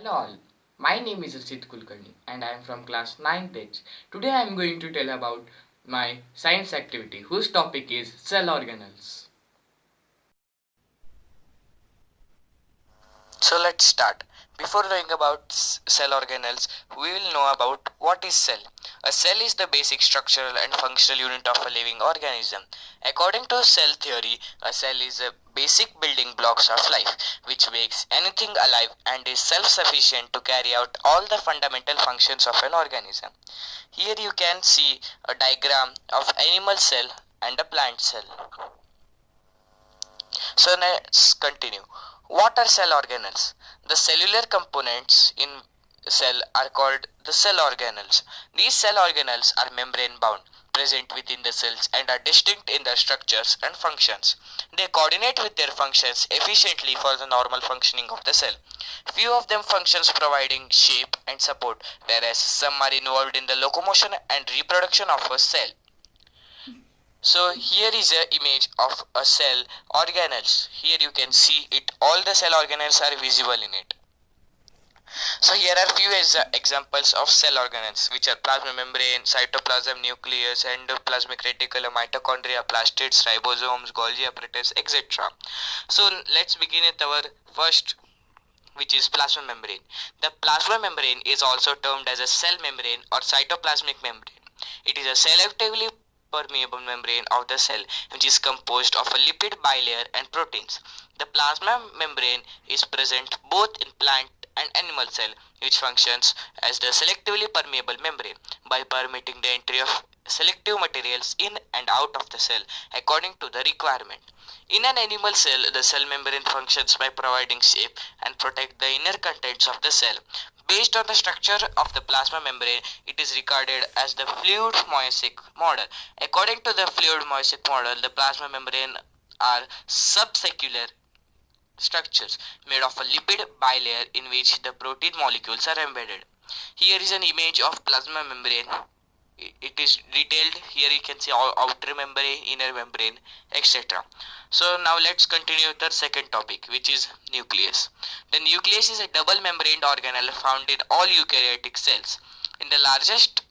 Hello all, my name is Rashid Kulkarni and I am from class 9th H. Today I am going to tell about my science activity whose topic is cell organelles. So let's start. Before knowing about cell organelles, we will know about what is cell. A cell is the basic structural and functional unit of a living organism. According to cell theory, a cell is a basic building blocks of life, which makes anything alive and is self-sufficient to carry out all the fundamental functions of an organism. Here you can see a diagram of animal cell and a plant cell. So let's continue. What are cell organelles? The cellular components in cell are called the cell organelles. These cell organelles are membrane bound, present within the cells and are distinct in their structures and functions. They coordinate with their functions efficiently for the normal functioning of the cell. Few of them functions providing shape and support, whereas some are involved in the locomotion and reproduction of a cell. So here is a image of a cell organelles. Here you can see it, all the cell organelles are visible in it. So here are few examples of cell organelles, which are plasma membrane, cytoplasm, nucleus, endoplasmic reticulum, mitochondria, plastids, ribosomes, Golgi apparatus, etc. So let's begin with our first, which is plasma membrane. The plasma membrane is also termed as a cell membrane or cytoplasmic membrane. It is a selectively permeable membrane of the cell, which is composed of a lipid bilayer and proteins. The plasma membrane is present both in plant and animal cell, which functions as the selectively permeable membrane by permitting the entry of selective materials in and out of the cell according to the requirement. In an animal cell, the cell membrane functions by providing shape and protect the inner contents of the cell. Based on the structure of the plasma membrane, it is regarded as the fluid mosaic model. According to the fluid mosaic model, the plasma membrane are subcellular structures made of a lipid bilayer in which the protein molecules are embedded. Here is an image of plasma membrane. It is detailed. Here you can see outer membrane, inner membrane, etc. So now let's continue with our second topic, which is nucleus. The nucleus is a double membraned organelle found in all eukaryotic cells. In the largest,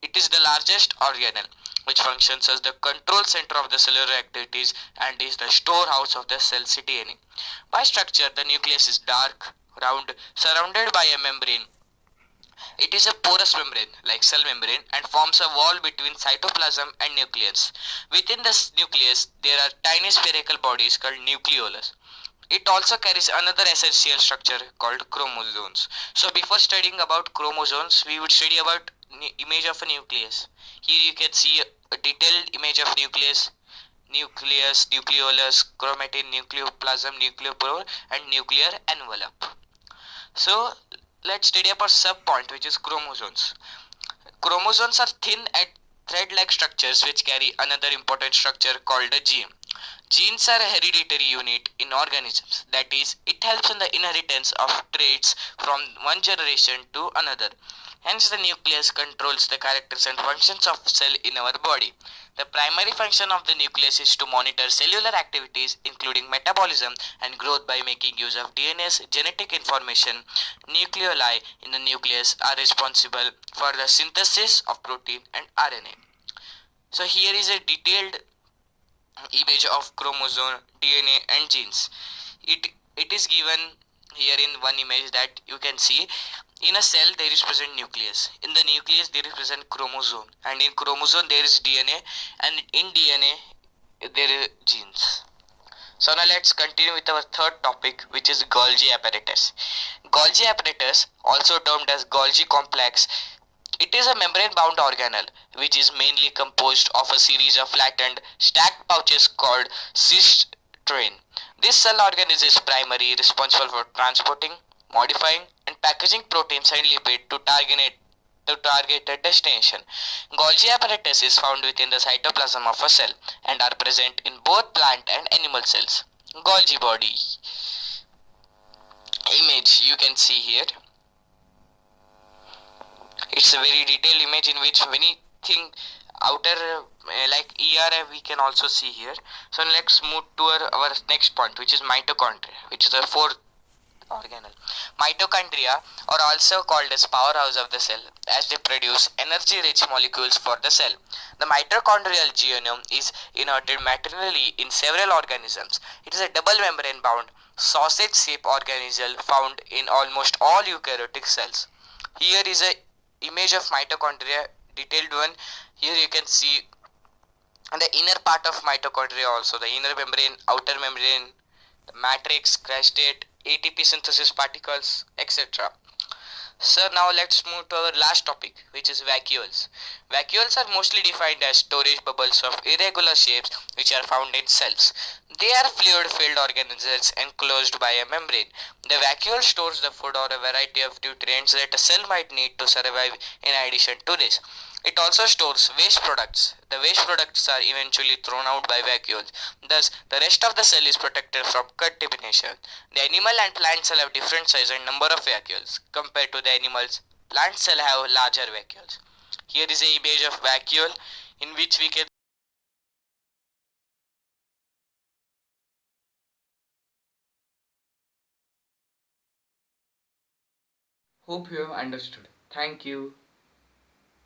it is the largest organelle, which functions as the control center of the cellular activities and is the storehouse of the cell's DNA. By structure, the nucleus is dark, round, surrounded by a membrane. It is a porous membrane, like cell membrane, and forms a wall between cytoplasm and nucleus. Within the nucleus, there are tiny spherical bodies called nucleolus. It also carries another essential structure called chromosomes. So before studying about chromosomes, we would study about image of a nucleus. Here you can see a detailed image of nucleus, nucleolus, chromatin, nucleoplasm, nucleopore, and nuclear envelope. So let's study about subpoint, which is chromosomes. Chromosomes are thin and thread-like structures which carry another important structure called a gene. Genes are a hereditary unit in organisms. That is, it helps in the inheritance of traits from one generation to another. Hence, the nucleus controls the characters and functions of cell in our body. The primary function of the nucleus is to monitor cellular activities including metabolism and growth by making use of DNA's genetic information. Nucleoli in the nucleus are responsible for the synthesis of protein and RNA. So here is a detailed image of chromosome, DNA and genes. It is given here in one image that you can see. In a cell there is present nucleus. In the nucleus there is present chromosome, and in chromosome there is DNA, and in DNA there is genes. So now let's continue with our third topic, which is Golgi apparatus. Golgi apparatus, also termed as Golgi complex, it is a membrane-bound organelle which is mainly composed of a series of flattened, stacked pouches called cisternae. This cell organ is primarily responsible for transporting, modifying, and packaging proteins and lipids to target a destination. Golgi apparatus is found within the cytoplasm of a cell and are present in both plant and animal cells. Golgi body image you can see here. It's a very detailed image in which many thing outer like we can also see here. So let's move to our next point, which is mitochondria, which is the fourth organelle. Mitochondria are also called as powerhouse of the cell as they produce energy-rich molecules for the cell. The mitochondrial genome is inserted maternally in several organisms. It is a double membrane bound sausage-shaped organelle found in almost all eukaryotic cells. Here is a image of mitochondria, detailed one. Here you can see the inner part of mitochondria also, the inner membrane, outer membrane, the matrix, crestate, ATP synthesis particles, etc. So now let's move to our last topic, which is vacuoles. Vacuoles are mostly defined as storage bubbles of irregular shapes which are found in cells. They are fluid-filled organisms enclosed by a membrane. The vacuole stores the food or a variety of nutrients that a cell might need to survive. In addition to this, it also stores waste products. The waste products are eventually thrown out by vacuoles. Thus, the rest of the cell is protected from contamination. The animal and plant cell have different size and number of vacuoles. Compared to the animals, plant cell have larger vacuoles. Here is an image of vacuole in which we can Hope you have understood. Thank you.